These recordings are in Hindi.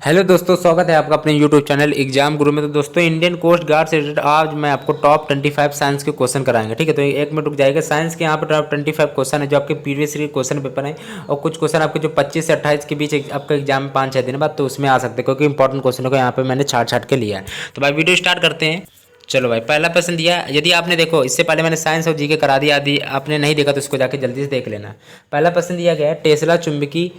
हेलो दोस्तों, स्वागत है आपका अपने यूट्यूब चैनल एग्जाम गुरु में। तो दोस्तों, इंडियन कोस्ट गार्ड से रिलेटेड आज मैं आपको टॉप 25 साइंस के क्वेश्चन कराएंगे। ठीक है, तो एक मिनट रुक जाएगा। साइंस के यहाँ पर टॉप 25 क्वेश्चन है जो आपके प्रीवियस ईयर क्वेश्चन पेपर है, और कुछ क्वेश्चन आपके जो 25 से 28 के बीच आपका एग्जाम में 5-6 दिन बाद तो उसमें आ सकते हैं, क्योंकि इंपॉर्टेंट क्वेश्चन को यहाँ पर मैंने छाट के लिया है। तो भाई वीडियो स्टार्ट करते हैं। चलो भाई, पहला प्रश्न दिया। यदि आपने देखो इससे पहले मैंने साइंस और जीके करा दिया, यदि आपने नहीं देखा तो इसको जाके जल्दी से देख लेना। पहला प्रश्न दिया गया है, टेस्ला चुंबकी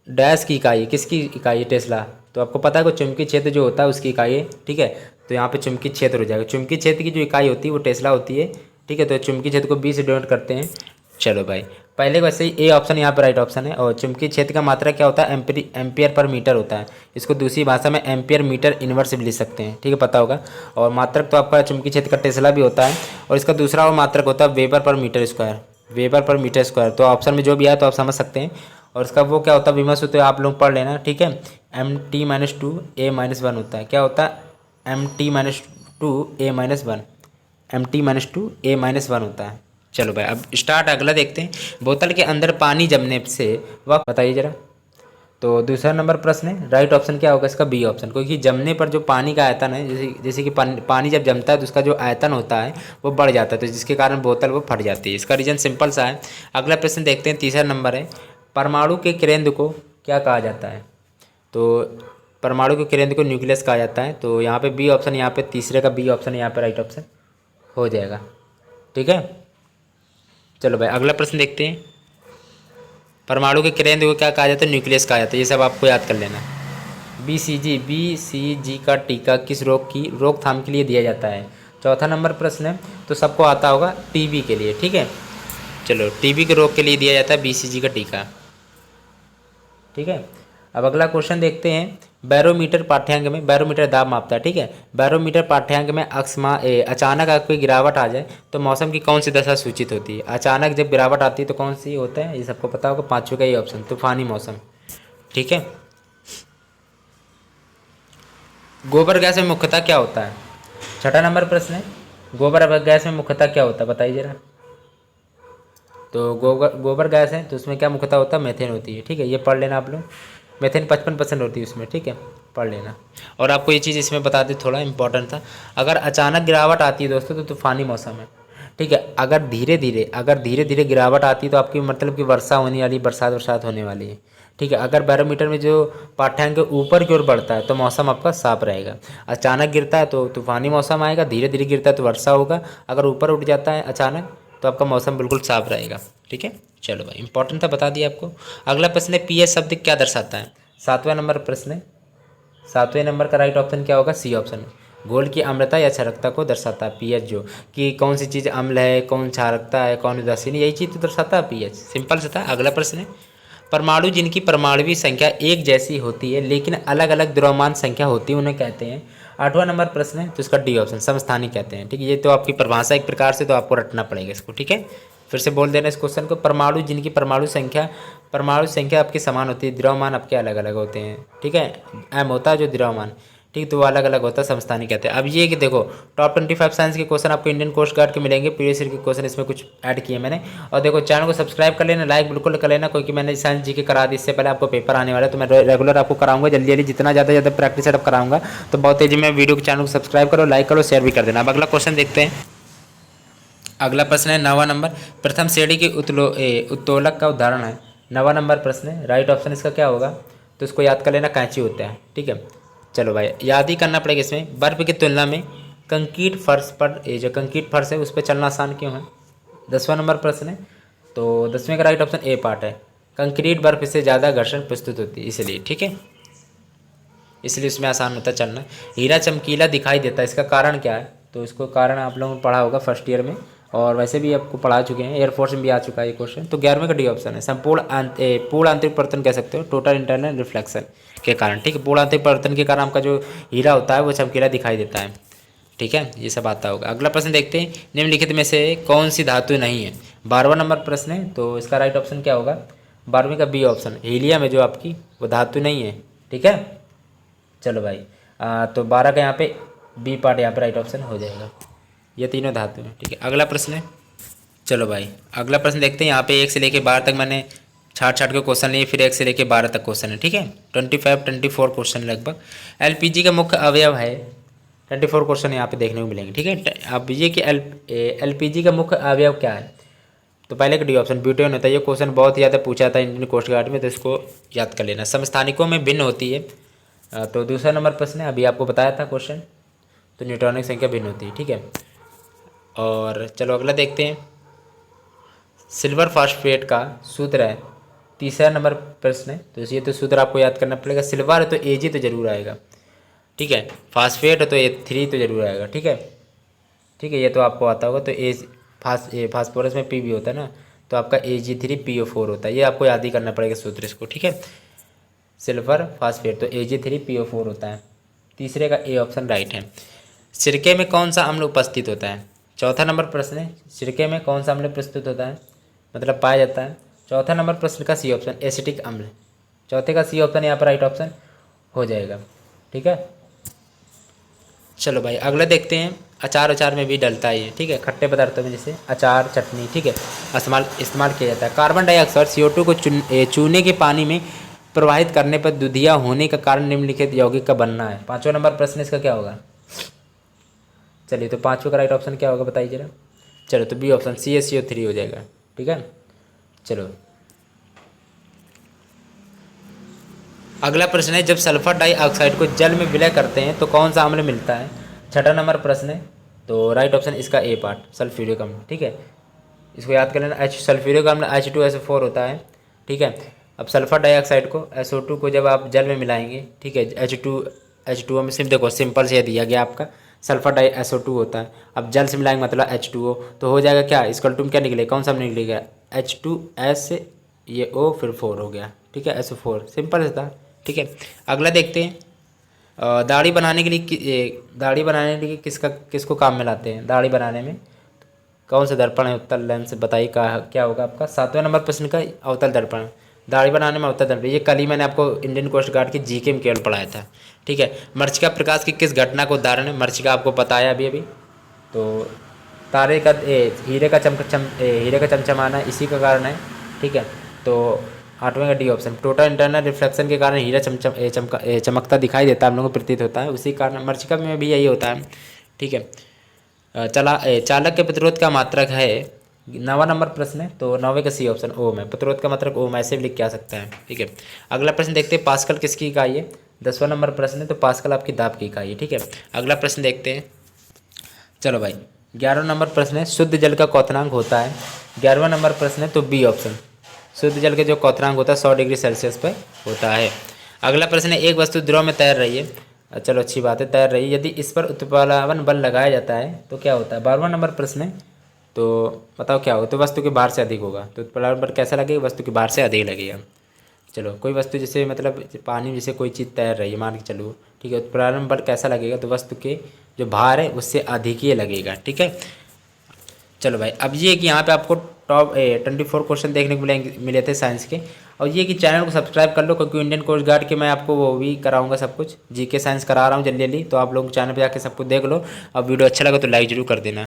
डैश की इकाई, किसकी इकाई है टेस्ला? तो आपको पता है कि चुंबकीय क्षेत्र जो होता है उसकी इकाई है। ठीक है, तो यहाँ पे चुंबकीय क्षेत्र हो जाएगा। चुंबकीय क्षेत्र की जो इकाई होती है वो टेस्ला होती है। ठीक है, तो चुंबकीय क्षेत्र को 20 से डिनोट करते हैं। चलो भाई, पहले वैसे ही ए ऑप्शन यहाँ पर राइट ऑप्शन है। और चुंबकीय क्षेत्र का मात्रा क्या होता है? एम्पियर पर मीटर होता है। इसको दूसरी भाषा में एम्पियर मीटर इनवर्स भी लिख सकते हैं। ठीक है, पता होगा। और मात्रक तो आपका चुंबकीय क्षेत्र का टेस्ला भी होता है, और इसका दूसरा वो मात्रक होता है weber per metre square. Weber per metre square, तो ऑप्शन में जो भी आया तो आप समझ सकते हैं। और इसका वो क्या होता है विमर्श होते आप लोग पढ़ लेना। ठीक है, Mt-2 A-1 होता है। क्या होता है? Mt-2 A-1, Mt-2 A-1 होता है। चलो भाई, अब स्टार्ट अगला देखते हैं। बोतल के अंदर पानी जमने से वह बताइए जरा। तो दूसरा नंबर प्रश्न है, राइट ऑप्शन क्या होगा इसका? B option. क्योंकि जमने पर जो पानी का आयतन है, जैसे कि पानी जब जमता है तो उसका जो आयतन होता है वो बढ़ जाता है, तो जिसके कारण बोतल वो फट जाती है। इसका रीजन सिंपल सा है। अगला प्रश्न देखते हैं, तीसरा नंबर है, परमाणु के केंद्र को क्या कहा जाता है? तो परमाणु के केंद्र को न्यूक्लियस कहा जाता है। तो यहाँ पे बी ऑप्शन, यहाँ पे तीसरे का बी ऑप्शन यहाँ पे राइट ऑप्शन हो जाएगा। ठीक है, चलो भाई अगला प्रश्न देखते हैं। परमाणु के केंद्र को क्या कहा जाता है? न्यूक्लियस कहा जाता है। ये सब आपको याद कर लेना। BCG का टीका किस रोग की रोकथाम के लिए दिया जाता है? चौथा नंबर प्रश्न है, तो सबको आता होगा, टीबी के लिए। ठीक है, चलो टीबी के रोग के लिए दिया जाता है BCG का टीका। ठीक है, अब अगला क्वेश्चन देखते हैं। बैरोमीटर पाठ्यांक में, बैरोमीटर दाब मापता है। ठीक है, बैरोमीटर पाठ्यांक में अचानक अगर कोई गिरावट आ जाए तो मौसम की कौन सी दशा सूचित होती है? अचानक जब गिरावट आती है तो कौन सी होता है? ये सबको पता होगा। पाँचवें का ये ऑप्शन, तूफानी मौसम। ठीक है, गोबर गैस में मुख्यतः क्या होता है? छठा नंबर प्रश्न है, गोबर गैस में मुख्यतः क्या होता है बताइए जरा। तो गोबर गैस है तो उसमें क्या मुख्यतः होता है? मेथेन होती है। ठीक है, ये पढ़ लेना आप लोग। मेथेन 55% होती है उसमें। ठीक है, पढ़ लेना। और आपको ये चीज़ इसमें बता दी, थोड़ा इंपॉर्टेंट था। अगर अचानक गिरावट आती है दोस्तों तो तूफानी मौसम है। ठीक है, अगर धीरे धीरे गिरावट आती है तो आपकी मतलब कि वर्षा होने वाली, बरसात होने वाली है। ठीक है, अगर बैरोमीटर में जो पाठ्यांक ऊपर की ओर बढ़ता है तो मौसम आपका साफ रहेगा। अचानक गिरता है तो तूफानी मौसम आएगा, धीरे धीरे गिरता है तो वर्षा होगा। अगर ऊपर उठ जाता है अचानक तो आपका मौसम बिल्कुल साफ रहेगा। ठीक है, चलो भाई इंपॉर्टेंट था, बता दिया आपको। अगला प्रश्न है, पीएच शब्द क्या दर्शाता है? सातवां नंबर प्रश्न है। सातवें नंबर का राइट ऑप्शन क्या होगा? C option. घोल की अम्लता या क्षारकता को दर्शाता है पीएच, जो कि कौन सी चीज़ अम्ल है, कौन क्षारकता है, कौन उदासीन, यही चीज़ तो दर्शाता है पीएच। सिंपल से था। अगला प्रश्न है, परमाणु जिनकी परमाणुवीय संख्या एक जैसी होती है लेकिन अलग अलग द्रव्यमान संख्या होती है उन्हें कहते हैं? आठवां नंबर प्रश्न है, तो इसका डी ऑप्शन, समस्थानी कहते हैं। ठीक है, ये तो आपकी परिभाषा एक प्रकार से, तो आपको रटना पड़ेगा इसको। ठीक है, फिर से बोल देना इस क्वेश्चन को। परमाणु जिनकी परमाणु संख्या आपकी समान होती है, द्रव्यमान आपके अलग अलग होते हैं। ठीक है, एम होता है जो द्रव्यमान, ठीक, तो वो अलग अलग होता है, समस्थानी कहते हैं। अब ये कि देखो, टॉप 25 साइंस के क्वेश्चन आपको इंडियन कोस्ट गार्ड के मिलेंगे। प्रीवियस ईयर के क्वेश्चन इसमें कुछ ऐड किए मैंने। और देखो, चैनल को सब्सक्राइब कर लेना, लाइक बिल्कुल कर लेना, क्योंकि मैंने साइंस जी के करा दी। इससे पहले आपको पेपर आने वाला है, तो मैं रेगुलर आपको कराऊंगा जल्दी जितना ज़्यादा प्रैक्टिस सेटअप कराऊंगा। तो बहुत तेजी में वीडियो के चैनल को सब्सक्राइब करो, लाइक करो, शेयर भी कर देना। अब अगला क्वेश्चन देखते हैं। अगला प्रश्न है 9वां नंबर, प्रथम श्रेणी के उत्तोलक का उदाहरण है। 9वां नंबर प्रश्न है, राइट ऑप्शन इसका क्या होगा? तो इसको याद कर लेना, कैंची होता है। ठीक है, चलो भाई याद ही करना पड़ेगा इसमें। बर्फ़ की तुलना में कंक्रीट फर्श पर, ये जो कंक्रीट फर्श है उस पर चलना आसान क्यों है? 10वां नंबर प्रश्न है, तो 10वें का राइट ऑप्शन ए पार्ट है। कंक्रीट बर्फ से ज़्यादा घर्षण प्रस्तुत होती है इसलिए। ठीक है, इसलिए उसमें आसान होता है चलना। हीरा चमकीला दिखाई देता है, इसका कारण क्या है? तो इसको कारण आप लोगों ने पढ़ा होगा फर्स्ट ईयर में, और वैसे भी आपको पढ़ा चुके हैं, एयरफोर्स में भी आ चुका है ये क्वेश्चन। तो 11वें का डी ऑप्शन है, पूर्ण आंतरिक परिवर्तन कह सकते हो, टोटल इंटरनल रिफ्लेक्शन के कारण। ठीक है, पूर्ण आंतरिक परिवर्तन के कारण आपका जो हीरा होता है वो चमकीला दिखाई देता है। ठीक है, ये सब आता होगा। अगला प्रश्न देखते हैं, निम्नलिखित में से कौन सी धातु नहीं है? 12वां नंबर प्रश्न है, तो इसका राइट ऑप्शन क्या होगा? 12वें का बी ऑप्शन, हीलियम है जो आपकी, वो धातु नहीं है। ठीक है, चलो भाई तो 12 का यहाँ पे बी पार्ट यहाँ पे राइट ऑप्शन हो जाएगा। ये तीनों धातु हैं। ठीक है, अगला प्रश्न है। चलो भाई अगला प्रश्न देखते हैं। यहाँ पे 1 से लेकर 12 तक मैंने छाट छाट के क्वेश्चन लिए, फिर 1 से लेके 12 तक क्वेश्चन है, ठीक है। 25-24 क्वेश्चन लगभग। एलपीजी का मुख्य अवयव है, 24 क्वेश्चन यहाँ पे देखने को मिलेंगे, ठीक है। अब ये कि एलपीजी का मुख्य अवयव क्या है, तो पहले का डी ऑप्शन ब्यूटेन होता है। ये क्वेश्चन बहुत ज़्यादा पूछा था इंडियन कोस्ट गार्ड में, तो इसको याद कर लेना। समस्थानिकों में भिन्न होती है, तो दूसरा नंबर प्रश्न है, अभी आपको बताया था क्वेश्चन, तो न्यूट्रॉनिक संख्या भिन्न होती है, ठीक है। और चलो अगला देखते हैं। सिल्वर फास्फेट का सूत्र है, तीसरा नंबर प्रश्न है, तो ये तो सूत्र आपको याद करना पड़ेगा। सिल्वर है तो एजी तो जरूर आएगा, ठीक है। फास्फेट है तो A3 तो जरूर आएगा, ठीक है, ठीक है। ये तो आपको आता होगा। तो फास्फोरस में पी भी होता है ना, तो आपका Ag3PO4 होता है। ये आपको याद ही करना पड़ेगा सूत्र इसको, ठीक है। सिल्वर फास्फेट तो Ag3PO4 होता है। तीसरे का ए ऑप्शन राइट है। सिरके में कौन सा अम्ल उपस्थित होता है, चौथा नंबर प्रश्न है। सिरके में कौन सा अम्ल प्रस्तुत होता है, मतलब पाया जाता है। चौथा नंबर प्रश्न का सी ऑप्शन एसिटिक अम्ल, चौथे का सी ऑप्शन यहाँ पर राइट ऑप्शन हो जाएगा, ठीक है। चलो भाई अगला देखते हैं। अचार में भी डलता है ये, ठीक है। खट्टे पदार्थों में जैसे अचार, चटनी, ठीक है, इस्तेमाल किया जाता है। कार्बन डाइऑक्साइड CO2 को चूने के पानी में प्रवाहित करने पर दुधिया होने का कारण निम्नलिखित यौगिक का बनना है। पाँचवा नंबर प्रश्न इसका क्या होगा, चलिए तो पाँचवा का राइट ऑप्शन क्या होगा बताइए जरा। चलो तो बी ऑप्शन CaCO3 हो जाएगा, ठीक है। चलो अगला प्रश्न है, जब सल्फर डाइऑक्साइड को जल में विलय करते हैं तो कौन सा अम्ल मिलता है। छठा नंबर प्रश्न है, तो राइट ऑप्शन इसका ए पार्ट सल्फ्यूरिक अम्ल, ठीक है। इसको याद कर लेना। सल्फ्यूरिक अम्ल H2SO4 होता है, ठीक है। अब सल्फर डाइऑक्साइड को SO2 को जब आप जल में मिलाएंगे, ठीक है, H2O में सिर्फ देखो सिंपल से दिया गया आपका सल्फर डाई SO2 होता है। अब जल से मिलाएंगे मतलब H2O, तो हो जाएगा क्या, इसका टूम क्या निकलेगा, कौन सा निकलेगा H2S, ये O फिर 4 हो गया, ठीक है, SO4 सिंपल से था, ठीक है। अगला देखते हैं। दाढ़ी बनाने के लिए किसको काम में लाते हैं। दाढ़ी बनाने में कौन सा दर्पण है, उत्तल लेंस, बताइए क्या होगा आपका। सातवें नंबर प्रश्न का अवतल दर्पण, दाढ़ी बनाने में अवतल दर्पण, ये कल ही मैंने आपको इंडियन कोस्ट गार्ड की जीके में केवल पढ़ाया था, ठीक है। मरीचिका प्रकाश की किस घटना को उदाहरण है, मरीचिका आपको बताया अभी तो तारे का हीरे का चमचमाना इसी का कारण है, ठीक है। तो आठवें का D option, total internal reflection के कारण हीरा चमकता दिखाई देता है, हम लोगों को प्रतीत होता है, उसी कारण मरीचिका में भी यही होता है, ठीक है। चालक के प्रतिरोध का मात्रक है, नवा नंबर प्रश्न है, तो नवे का सी ऑप्शन ओम है। प्रतिरोध का मात्रक ओम ऐसे भी लिख के आ सकता है, ठीक है। अगला प्रश्न देखते हैं, पास्कल किसकी इकाई है। 10वां नंबर प्रश्न है, तो पास्कल आपकी दाब की इकाई है, ठीक है। अगला प्रश्न देखते हैं। चलो भाई 11वां नंबर प्रश्न है, शुद्ध जल का क्वथनांक होता है। 11वां नंबर प्रश्न है, तो बी ऑप्शन, शुद्ध जल के जो क्वथनांक होता है 100 डिग्री सेल्सियस पर होता है। अगला प्रश्न है, एक वस्तु द्रव में तैर रही है, चलो अच्छी बात है, तैर रही है, यदि इस पर उत्प्लावन बल लगाया जाता है तो क्या होता है। 12वां नंबर प्रश्न है, तो बताओ क्या हो, तो वस्तु के भार से अधिक होगा, तो उत्प्लावन बल कैसा लगेगा, वस्तु के भार से अधिक लगेगा। चलो कोई वस्तु जैसे मतलब पानी जैसे कोई चीज़ तैर रही है मान के चलो, ठीक है, उत्प्लावन बल कैसा लगेगा, तो वस्तु के जो भार है उससे अधिक ही लगेगा, ठीक है। चलो भाई अब ये कि यहाँ पे आपको टॉप 24 क्वेश्चन देखने को मिले थे साइंस के, और ये कि चैनल को सब्सक्राइब कर लो, क्योंकि इंडियन कोस्ट गार्ड के मैं आपको वो भी कराऊंगा सब कुछ, जीके साइंस करा रहा हूँ जल्दी जल्दी, तो आप लोग चैनल पे जाके सब कुछ देख लो। अब वीडियो अच्छा लगा तो लाइक जरूर कर देना।